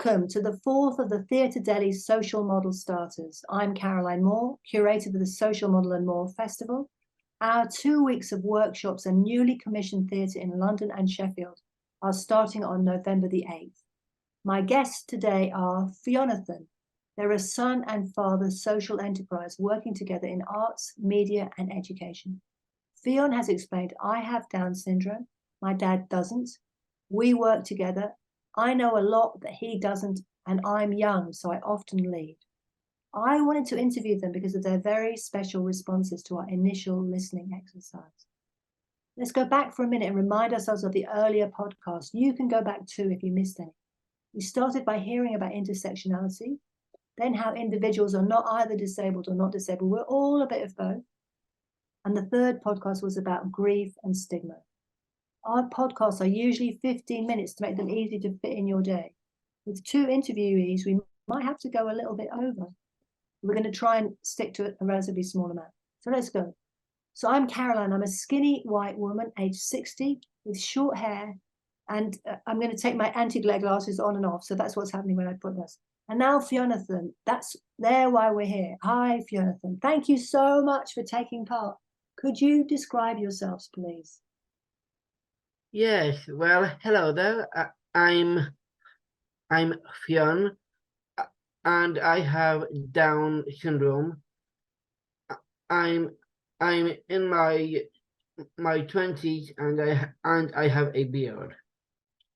Welcome to the fourth of the Theatre Delhi Social Model Starters. I'm Caroline Mawer, curator of the Social Model and More Festival. Our 2 weeks of workshops and newly commissioned theatre in London and Sheffield are starting on November the 8th. My guests today are Fionnathan. They're a son and father social enterprise working together in arts, media, and education. Fionn has explained, I have Down syndrome, my dad doesn't. We work together. I know a lot that he doesn't, and I'm young, so I often lead. I wanted to interview them because of their very special responses to our initial listening exercise. Let's go back for a minute and remind ourselves of the earlier podcast. You can go back too if you missed any. We started by hearing about intersectionality, then how individuals are not either disabled or not disabled. We're all a bit of both. And the third podcast was about grief and stigma. Our podcasts are usually 15 minutes to make them easy to fit in your day. With two interviewees, we might have to go a little bit over. We're going to try and stick to a relatively small amount. So let's go. So I'm Caroline. I'm a skinny white woman, aged 60, with short hair. And I'm going to take my anti-glare glasses on and off. So that's what's happening when I put this. And now Fionnathan, that's there why we're here. Hi, Fionnathan. Thank you so much for taking part. Could you describe yourselves, please? Yes, well, hello there. I'm Fionn, and I have Down syndrome. I'm in my 20s, and I have a beard.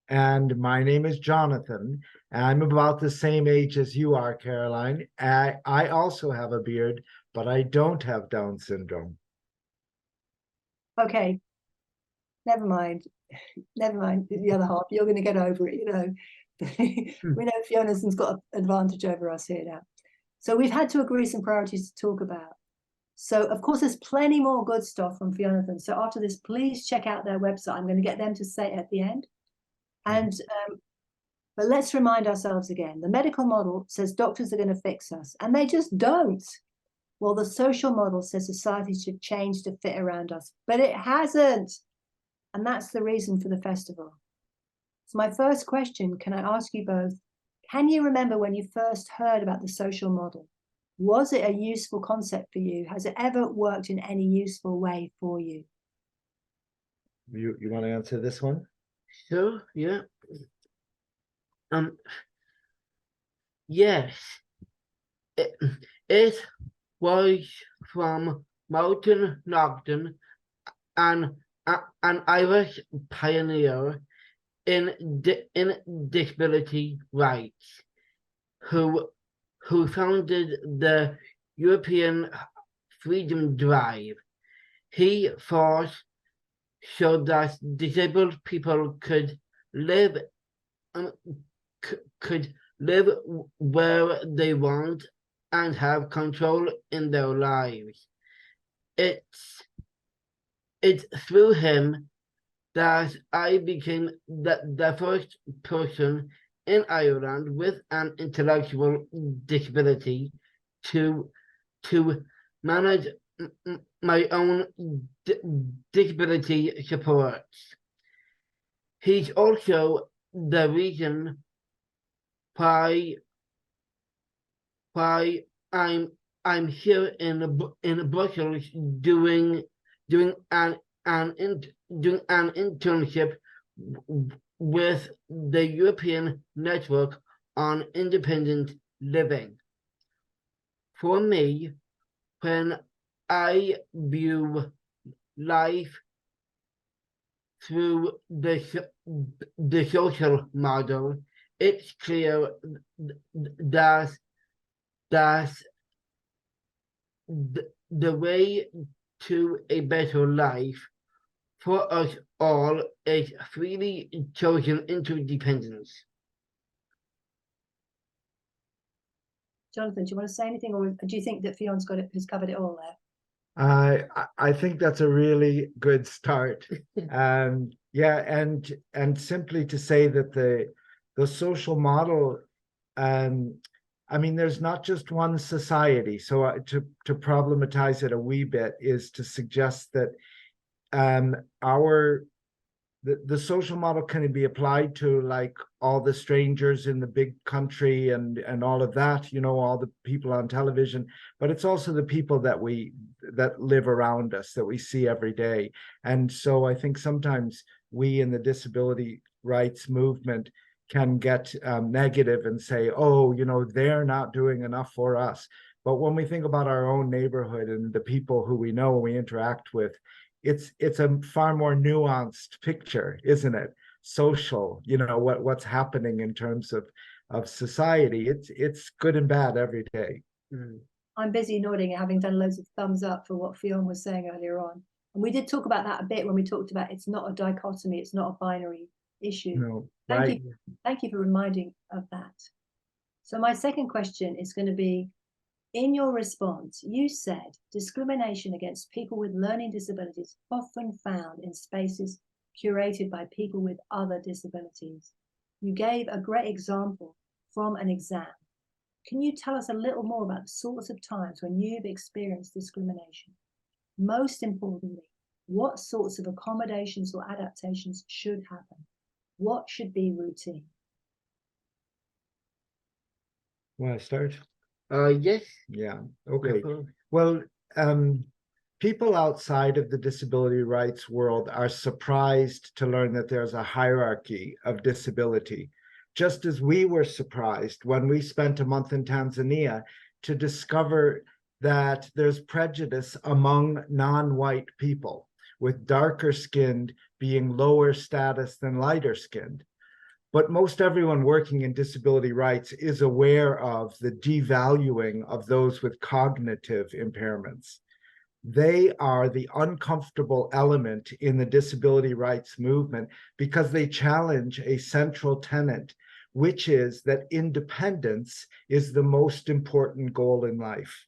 And my name is Jonathan. I'm about the same age as you are, Caroline. I also have a beard, but I don't have Down syndrome. Okay, never mind the other half. You're going to get over it, you know. We know Fionnathan's got an advantage over us here now. So we've had to agree some priorities to talk about. So of course there's plenty more good stuff from Fionnathan. So after this, please check out their website. I'm going to get them to say it at the end. And but let's remind ourselves again, the medical model says doctors are going to fix us, and they just don't. Well, the social model says society should change to fit around us, but it hasn't. And that's the reason for the festival. So my first question, can I ask you both, can you remember when you first heard about the social model? Was it a useful concept for you? Has it ever worked in any useful way for you? You want to answer this one? Sure, yeah. Yes. It was from Martin Nogden, an Irish pioneer in disability rights, who founded the European Freedom Drive. He fought so that disabled people could live where they want and have control in their lives. It's through him that I became the first person in Ireland with an intellectual disability to manage my own disability supports. He's also the reason why I'm here in Brussels doing an internship with the European Network on Independent Living. For me, when I view life through the social model, it's clear that the way to a better life for us all is freely chosen interdependence. Jonathan, do you want to say anything, or do you think that Fionn's has covered it all there? I think that's a really good start. Yeah, and simply to say that the social model, I mean, there's not just one society. So to problematize it a wee bit is to suggest that the social model can be applied to like all the strangers in the big country and all of that, you know, all the people on television, but it's also the people that live around us that we see every day. And so I think sometimes we in the disability rights movement can get negative and say, oh, you know, they're not doing enough for us. But when we think about our own neighborhood and the people who we know and we interact with, it's a far more nuanced picture, isn't it? Social, you know, what's happening in terms of society. It's good and bad every day. Mm. I'm busy nodding, having done loads of thumbs up for what Fionn was saying earlier on. And we did talk about that a bit when we talked about it's not a dichotomy, it's not a binary issue. No, Thank right. you. Thank you for reminding of that. So my second question is going to be, in your response, you said discrimination against people with learning disabilities often found in spaces curated by people with other disabilities. You gave a great example from an exam. Can you tell us a little more about the sorts of times when you've experienced discrimination? Most importantly, what sorts of accommodations or adaptations should happen? What should be routine? Want to start? Yes. Yeah. Okay. Definitely. Well, people outside of the disability rights world are surprised to learn that there's a hierarchy of disability, just as we were surprised when we spent a month in Tanzania to discover that there's prejudice among non-white people, with darker skinned being lower status than lighter skinned. But most everyone working in disability rights is aware of the devaluing of those with cognitive impairments. They are the uncomfortable element in the disability rights movement because they challenge a central tenet, which is that independence is the most important goal in life.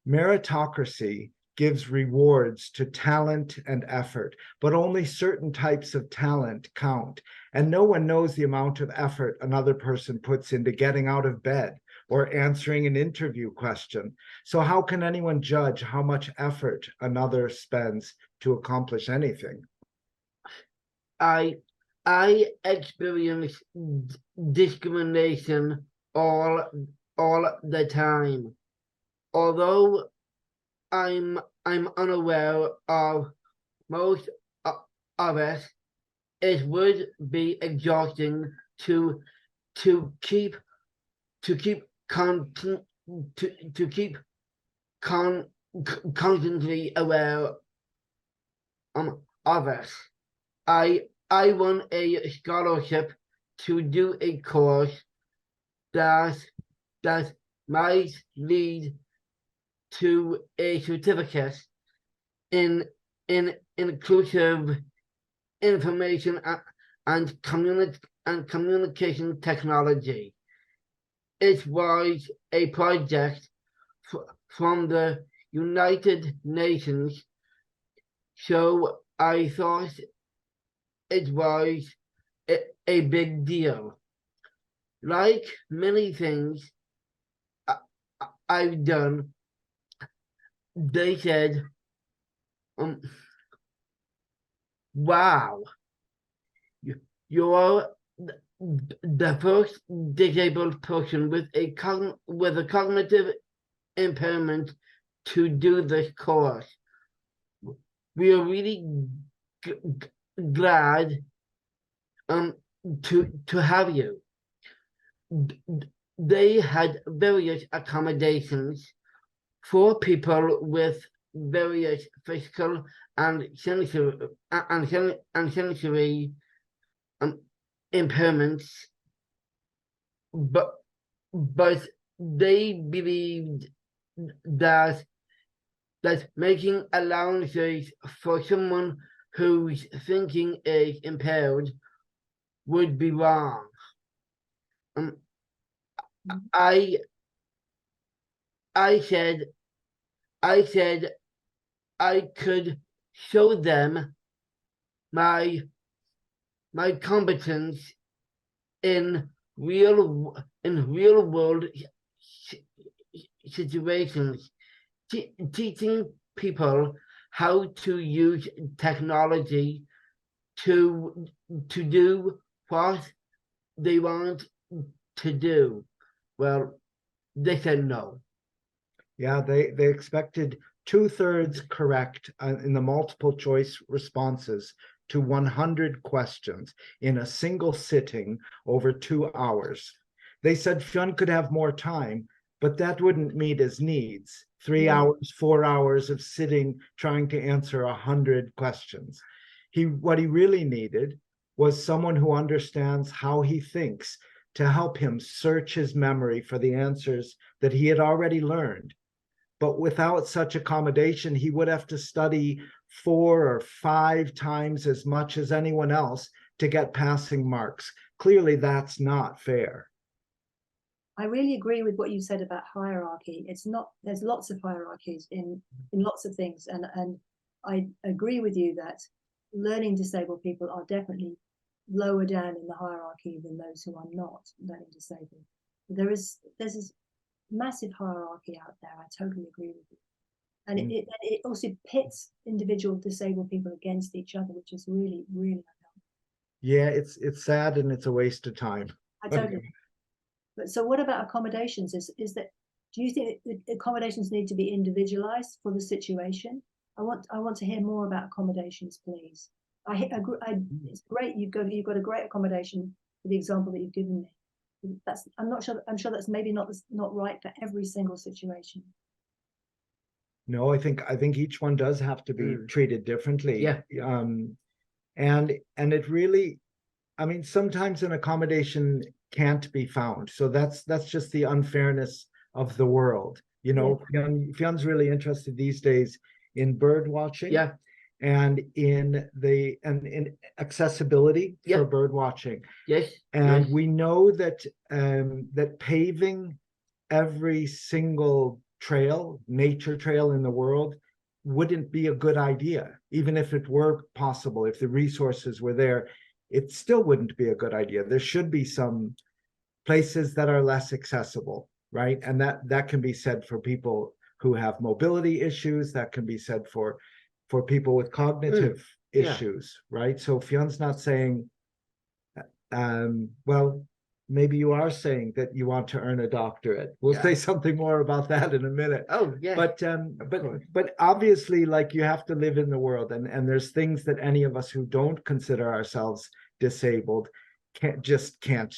Meritocracy gives rewards to talent and effort, but only certain types of talent count. And no one knows the amount of effort another person puts into getting out of bed or answering an interview question. So how can anyone judge how much effort another spends to accomplish anything? I experience discrimination all the time. Although I'm unaware of most of it, it would be exhausting to keep constantly aware of it. I won a scholarship to do a course that might lead to a certificate in inclusive information and communication technology. It was a project from the United Nations, so I thought it was a big deal. Like many things I've done, they said, wow, you're the first disabled person with a cognitive impairment to do this course. We are really glad to have you. They had various accommodations for people with various physical and sensory impairments, but they believed that making allowances for someone whose thinking is impaired would be wrong. I said I could show them my competence in real world situations, teaching people how to use technology to do what they want to do. Well, they said no. Yeah, they expected 2/3 correct in the multiple choice responses to 100 questions in a single sitting over 2 hours. They said Fionn could have more time, but that wouldn't meet his needs. 3 hours, 4 hours of sitting trying to answer 100 questions. What he really needed was someone who understands how he thinks to help him search his memory for the answers that he had already learned. But without such accommodation, he would have to study 4 or 5 times as much as anyone else to get passing marks. Clearly, that's not fair. I really agree with what you said about hierarchy. It's not, there's lots of hierarchies in lots of things. And I agree with you that learning disabled people are definitely lower down in the hierarchy than those who are not learning disabled. There's this massive hierarchy out there. I totally agree with you. And it also pits individual disabled people against each other, which is really, really unhelpful. Yeah, it's sad and it's a waste of time. I totally agree. But so what about accommodations? Is that, do you think that accommodations need to be individualized for the situation? I want to hear more about accommodations, please. I agree. It's great. You've got a great accommodation for the example that you've given me. I'm sure that's maybe not right for every single situation. No, I think each one does have to be treated differently. Yeah. And it really, I mean, sometimes an accommodation can't be found. So that's just the unfairness of the world. You know, Fionn's really interested these days in bird watching. Yeah. And in accessibility for bird watching. Yes. And we know that that paving every single trail, nature trail in the world, wouldn't be a good idea. Even if it were possible, if the resources were there, it still wouldn't be a good idea. There should be some places that are less accessible, right? And that can be said for people who have mobility issues, that can be said for people with cognitive issues, right? So Fionn's not saying, well, maybe you are saying that you want to earn a doctorate. We'll say something more about that in a minute. Oh, yeah. But obviously, like, you have to live in the world, and there's things that any of us who don't consider ourselves disabled can't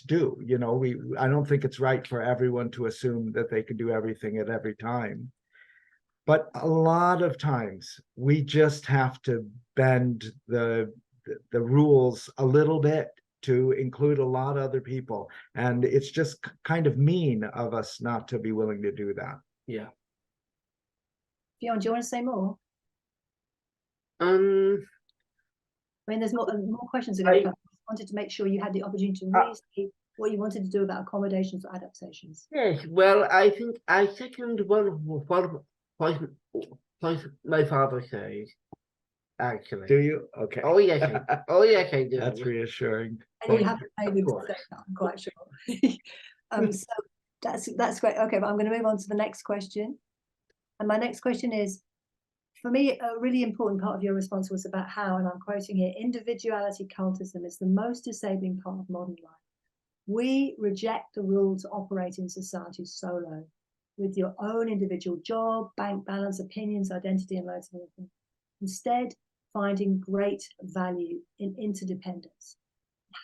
do. You know, I don't think it's right for everyone to assume that they can do everything at every time. But a lot of times we just have to bend the rules a little bit to include a lot of other people. And it's just kind of mean of us not to be willing to do that. Yeah. Fionn, do you want to say more? I mean, there's more questions. I just wanted to make sure you had the opportunity to really see what you wanted to do about accommodations or adaptations. Yes, well, I think I second what my father says, actually. Do you? Okay. Oh, yes, I do. That's reassuring. And you haven't made a mistake, I'm quite sure. So that's great. Okay, but I'm going to move on to the next question. And my next question is, for me, a really important part of your response was about how, and I'm quoting here, individuality cultism is the most disabling part of modern life. We reject the rule to operate in society solo, with your own individual job, bank balance, opinions, identity, and loads of other things. Instead, finding great value in interdependence.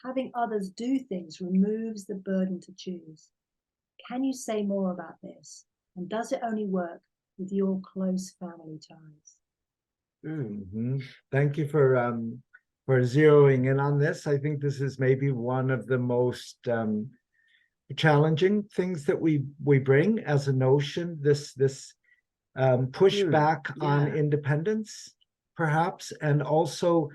Having others do things removes the burden to choose. Can you say more about this? And does it only work with your close family ties? Thank you for zeroing in on this. I think this is maybe one of the most challenging things that we bring as a notion. This pushback on independence, perhaps, and also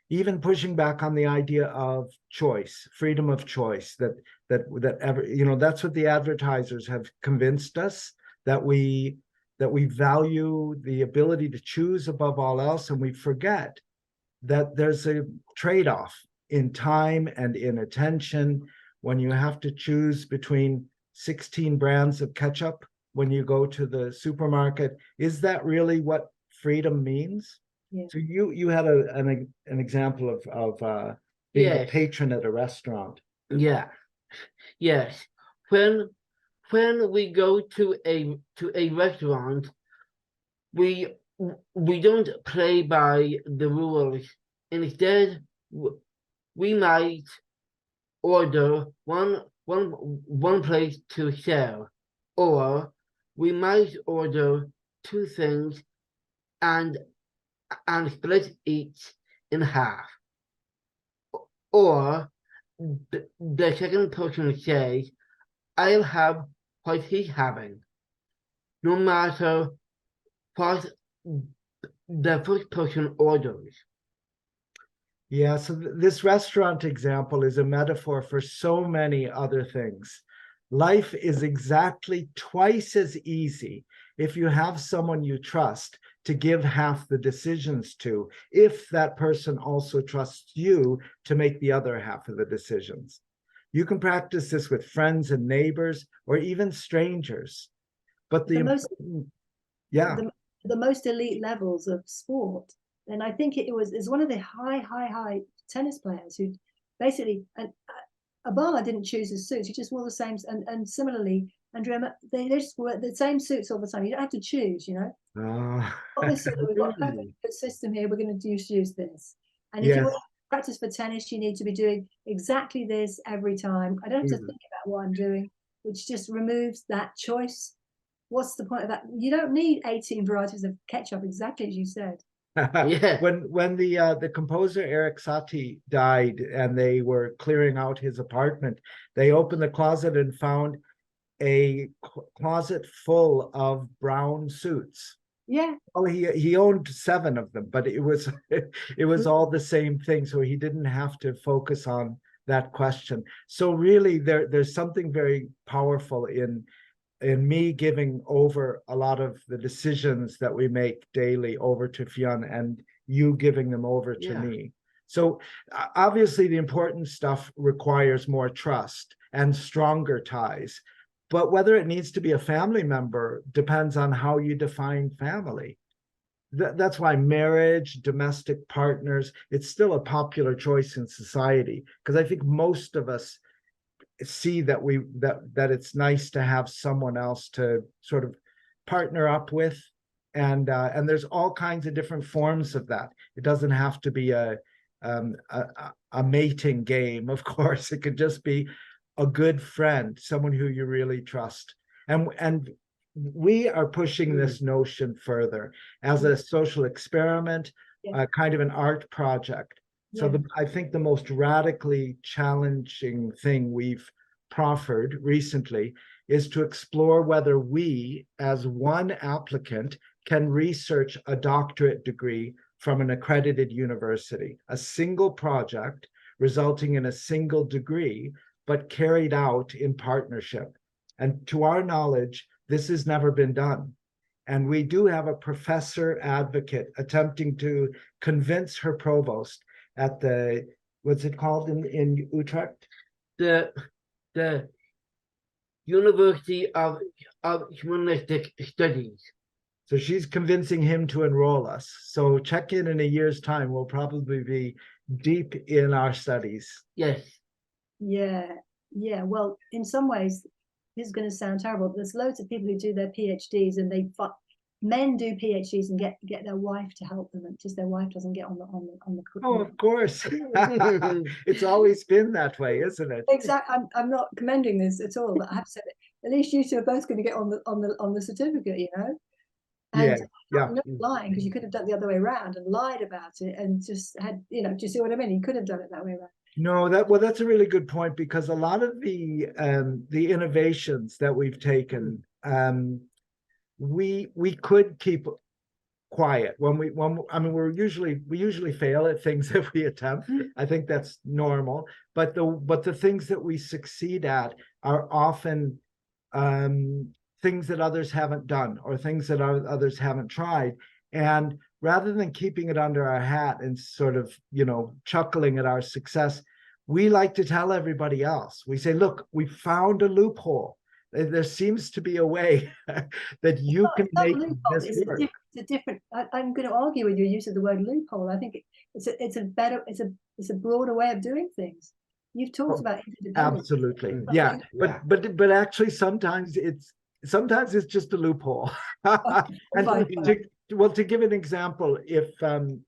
even pushing back on the idea of choice, freedom of choice. That's what the advertisers have convinced us, that we value the ability to choose above all else, and we forget that there's a trade-off in time and in attention when you have to choose between 16 brands of ketchup when you go to the supermarket. Is that really what freedom means? Yeah. So you had an example of being a Yes. patron at a restaurant. Yeah. Yes. When we go to a restaurant, we don't play by the rules. Instead, we might order one plate to share, or we might order two things and split each in half. Or the second person says, I'll have what he's having, no matter what the first person orders. Yeah, so this restaurant example is a metaphor for so many other things. Life is exactly twice as easy if you have someone you trust to give half the decisions to, if that person also trusts you to make the other half of the decisions. You can practice this with friends and neighbors or even strangers. But The most yeah. the most elite levels of sport. And I think is one of the high tennis players who basically, and Obama didn't choose his suits; he just wore the same. And similarly, Andrea, they just wore the same suits all the time. You don't have to choose, you know. We've got a perfect good system here. We're going to use this. And if you want to practice for tennis, you need to be doing exactly this every time. I don't have to think about what I'm doing, which just removes that choice. What's the point of that? You don't need 18 varieties of ketchup, exactly as you said. Yeah. When the composer Eric Satie died and they were clearing out his apartment, they opened the closet and found a closet full of brown suits. Yeah. Oh, he owned 7 of them, but it was all the same thing, so he didn't have to focus on that question. So really, there's something very powerful in me giving over a lot of the decisions that we make daily over to Fionn, and you giving them over to me. So obviously the important stuff requires more trust and stronger ties. But whether it needs to be a family member depends on how you define family. That's why marriage, domestic partners, it's still a popular choice in society, because I think most of us see that that it's nice to have someone else to sort of partner up with, and there's all kinds of different forms of that. It doesn't have to be a mating game, of course. It could just be a good friend, someone who you really trust. And we are pushing this notion further as a social experiment, kind of an art project. So I think the most radically challenging thing we've proffered recently is to explore whether we, as one applicant, can research a doctorate degree from an accredited university, a single project resulting in a single degree, but carried out in partnership. And to our knowledge, this has never been done. And we do have a professor advocate attempting to convince her provost at the, what's it called in Utrecht? The University of Humanistic Studies. So she's convincing him to enroll us. So check in a year's time. We'll probably be deep in our studies. Yes. Yeah. Well, in some ways, this is going to sound terrible. There's loads of people who do their PhDs, and men do PhDs and get their wife to help them, and just their wife doesn't get on the Oh, of course. It's always been that way, isn't it? Exactly. I'm not commending this at all, but I have to say that at least you two are both going to get on the certificate, you know. And I'm not lying, because you could have done it the other way around and lied about it and just had, you know, do you see what I mean? You could have done it that way around. No, that's a really good point, because a lot of the innovations that we've taken, we could keep quiet when I mean, we usually fail at things that we attempt. I think that's normal, but the things that we succeed at are often things that others haven't done, or things that others haven't tried. And rather than keeping it under our hat and sort of, you know, chuckling at our success, we like to tell everybody else. We say, look, we found a loophole. there seems to be a way that you can It's not a make loophole. this It's work. a different. I'm going to argue with your use of the word loophole. I think it's a broader way of doing things. You've talked Oh, about interdependence. Absolutely, Mm. yeah. Yeah. But actually, sometimes it's just a loophole. And Fine. to give an example, if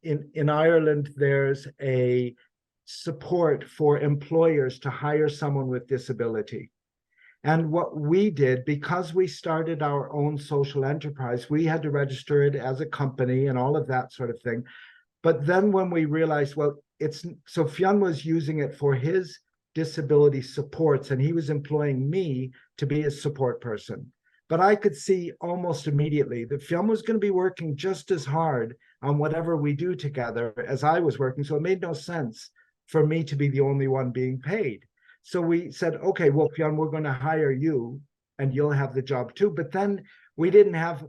in Ireland there's a support for employers to hire someone with disability. And what we did, because we started our own social enterprise, we had to register it as a company and all of that sort of thing. But then when we realized, well, so Fionn was using it for his disability supports, and he was employing me to be his support person. But I could see almost immediately that Fionn was going to be working just as hard on whatever we do together as I was working. So it made no sense for me to be the only one being paid. So we said, okay, well, Fionn, we're going to hire you and you'll have the job too. But then we didn't have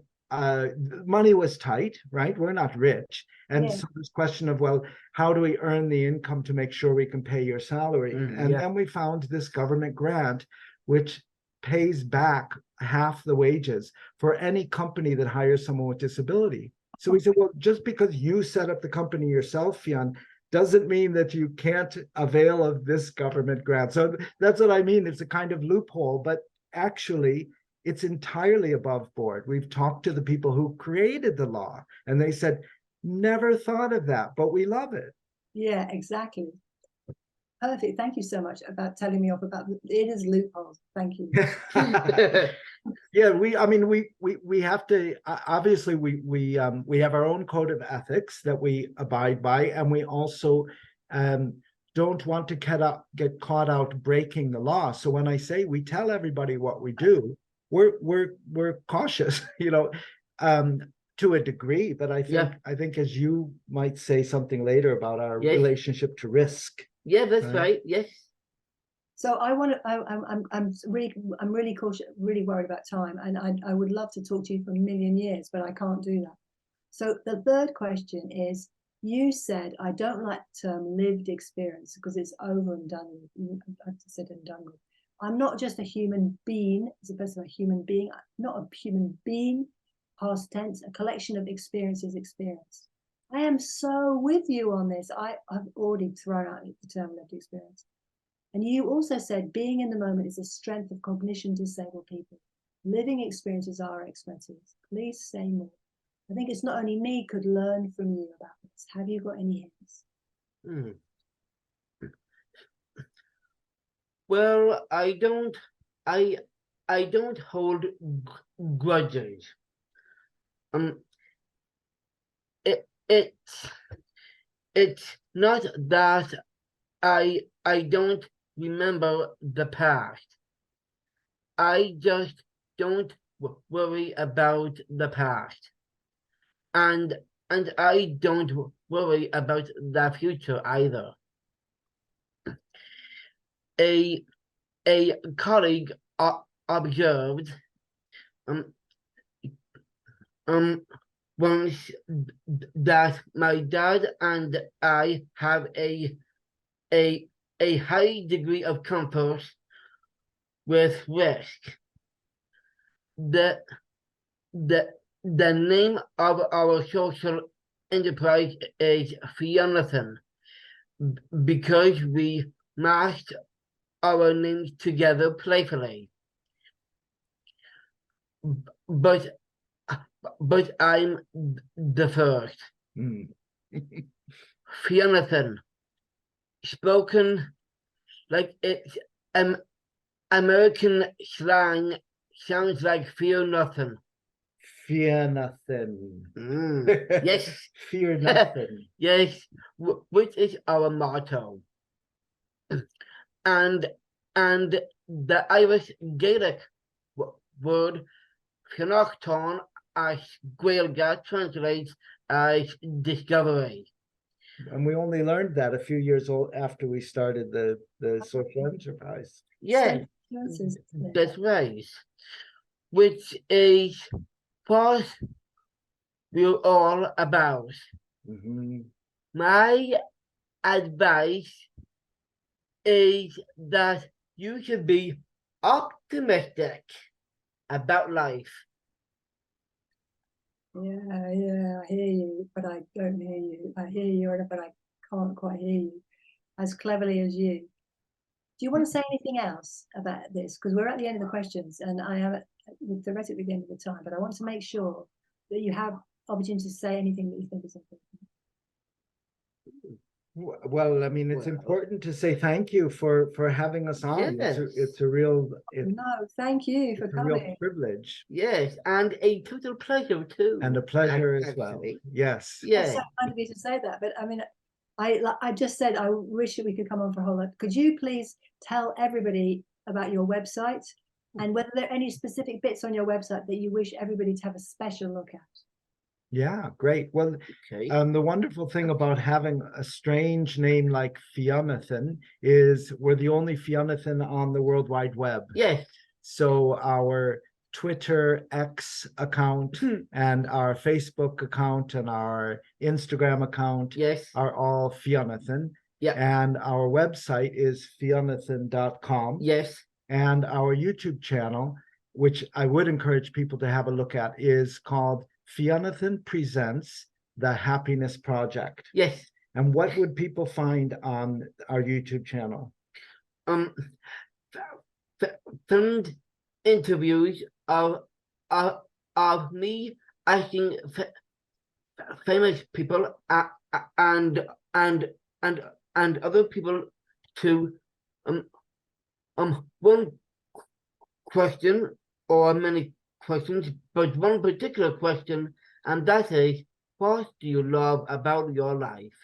money was tight, right? We're not rich. And Yeah. so this question of, well, how do we earn the income to make sure we can pay your salary? And Yeah. then we found this government grant, which pays back half the wages for any company that hires someone with disability. So we said, well, just because you set up the company yourself, Fionn, doesn't mean that you can't avail of this government grant. So that's what I mean. It's a kind of loophole, but actually, it's entirely above board. We've talked to the people who created the law, and they said, never thought of that, but we love it. Yeah, exactly. Perfect. Thank you so much about telling me off about it is loopholes. Thank you. Yeah, we have to obviously we have our own code of ethics that we abide by, and we also don't want to get caught out breaking the law. So when I say we tell everybody what we do, we're cautious, to a degree. But I think as you might say something later about our Yes. relationship to risk. Yeah, that's Right. right. Yes. So I'm really cautious, really worried about time, and I would love to talk to you for a million years, but I can't do that. So the third question is, you said, I don't like the term lived experience because it's over and done with. I've said and done with. I'm not just a human being, as opposed to a human being. I'm not a human being, past tense, a collection of experiences experienced. I am so with you on this. I've already thrown out the term lived experience. And you also said being in the moment is a strength of cognition disabled people. Living experiences are our expertise. Please say more. I think it's not only me could learn from you about this. Have you got any hints? Well, I don't hold grudges. It's not that I don't remember the past. I just don't worry about the past, and I don't worry about the future either. A colleague observed once that my dad and I have a high degree of comfort with risk. The name of our social enterprise is Fionnathan because we mashed our names together playfully. But I'm the first. Fionnathan, spoken like it's American slang, sounds like fear nothing. Fear nothing. Yes. Fear nothing. Yes, which is our motto. And the Irish Gaelic word Fionnathan as Gaelga translates as discovery. And we only learned that a few years old after we started the social enterprise. Yeah, that's right. Which is what we're all about. My advice is that you should be optimistic about life. Yeah, I hear you, but I don't hear you. I hear you, but I can't quite hear you as cleverly as you. Do you want to say anything else about this? Because we're at the end of the questions, and I have theoretically the end of the time, but I want to make sure that you have opportunity to say anything that you think is important. Well, I mean, it's important to say thank you for having us on. Yes. It's a real No, thank you for it's a real coming. privilege Yes, and a total pleasure too. and a pleasure as well. Actually. Yes. That's Yeah. so kind of you to say that, but I mean, I just said I wish that we could come on for a whole lot. Could you please tell everybody about your website and whether there are any specific bits on your website that you wish everybody to have a special look at? Yeah, great. Well, Okay. the wonderful thing about having a strange name like Fionnathan is we're the only Fionnathan on the World Wide Web. Yes. So our Twitter X account and our Facebook account and our Instagram account Yes. are all Fionnathan. Yeah. And our website is fionnathan.com. Yes. And our YouTube channel, which I would encourage people to have a look at, is called Fionnathan Presents the Happiness Project. Yes. And what would people find on our YouTube channel? Filmed interviews of me asking famous people and other people to one question or many questions, but one particular question, and that is, what do you love about your life?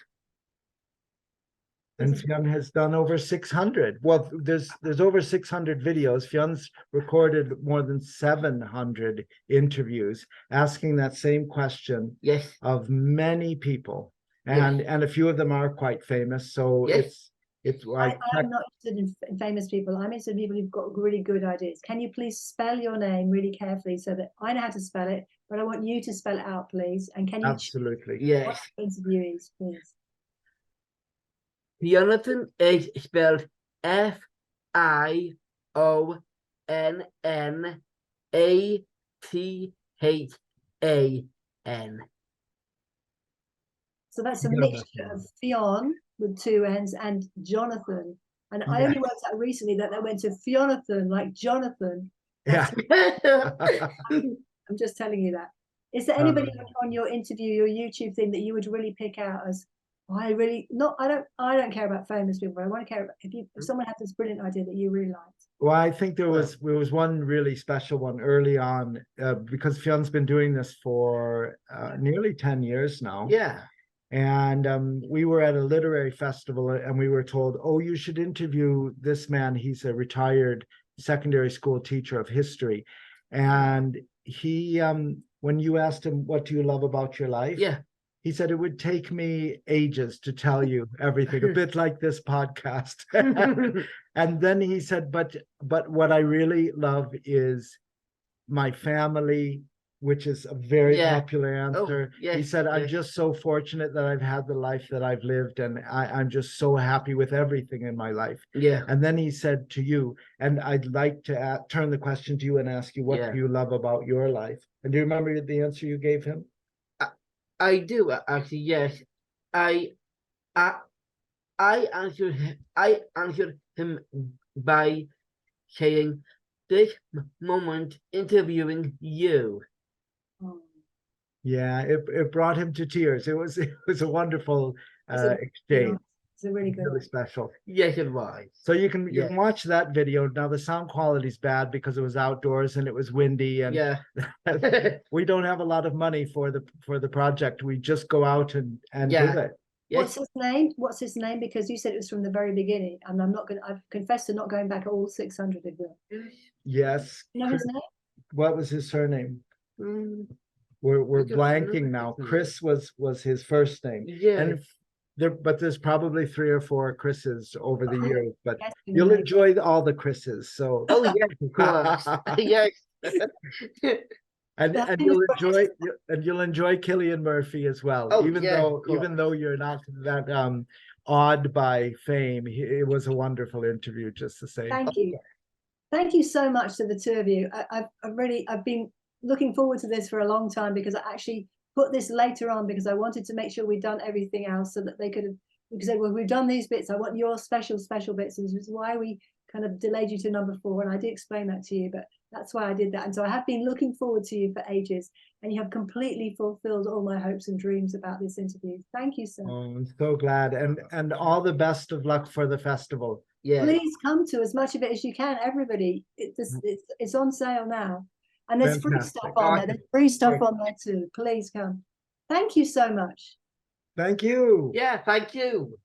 And Fionn has done over 600. Well, there's over 600 videos. Fionn's recorded more than 700 interviews asking that same question. Yes. Of many people, and a few of them are quite famous. So yes. I'm not interested in famous people. I'm interested in people who've got really good ideas. Can you please spell your name really carefully so that I know how to spell it, but I want you to spell it out, please. And can you absolutely yes interviewees, please? Fionnathan is spelled Fionnathan. So that's a mixture of Fionn with 2 N's and Jonathan. And I only worked out recently that they went to Fionnathan, like Jonathan. Yeah. I'm just telling you that. Is there anybody on your interview, your YouTube thing that you would really pick out as, I don't care about famous people, but I want to care about if someone had this brilliant idea that you really liked. Well, I think there was one really special one early on, because Fionn's been doing this for nearly 10 years now. Yeah. And we were at a literary festival and we were told, oh, you should interview this man. He's a retired secondary school teacher of history. And he, when you asked him, what do you love about your life? Yeah. He said, it would take me ages to tell you everything, a bit like this podcast. And then he said, but what I really love is my family, which is a very popular answer. He said, I'm just so fortunate that I've had the life that I've lived, and I'm just so happy with everything in my life. Yeah. And then he said to you, and I'd like to turn the question to you and ask you, what do you love about your life? And do you remember the answer you gave him? I do actually, yes. I answered him by saying, this moment interviewing you. Yeah, it brought him to tears. It was a wonderful exchange. It's a really good really one. special. Yes, it was. So you can watch that video. Now the sound quality is bad because it was outdoors and it was windy, and we don't have a lot of money for the project. We just go out and do it. What's his name? What's his name? Because you said it was from the very beginning, and I've confessed to not going back all 600 of them. Yes. You know his name? What was his surname? We're blanking now. Chris was his first name. Yeah. And there's probably 3 or 4 Chris's over the years, but you'll enjoy all the Chris's. So yes, of course. Yes. And you'll enjoy Cillian Murphy as well. Even though you're not that awed by fame, it was a wonderful interview just the same. Thank you. Thank you so much to the two of you. I've been looking forward to this for a long time, because I actually put this later on because I wanted to make sure we'd done everything else so that they could have, because they, well, we've done these bits. I want your special bits, and this is why we kind of delayed you to number 4. And I did explain that to you, but that's why I did that. And so I have been looking forward to you for ages, and you have completely fulfilled all my hopes and dreams about this interview. Thank you, sir. Oh, I'm so glad, and all the best of luck for the festival. Yeah. Please come to as much of it as you can, everybody. It's on sale now. And there's free Fantastic. stuff on there. There's free stuff on there too. Please come. Thank you so much. Thank you. Yeah, thank you.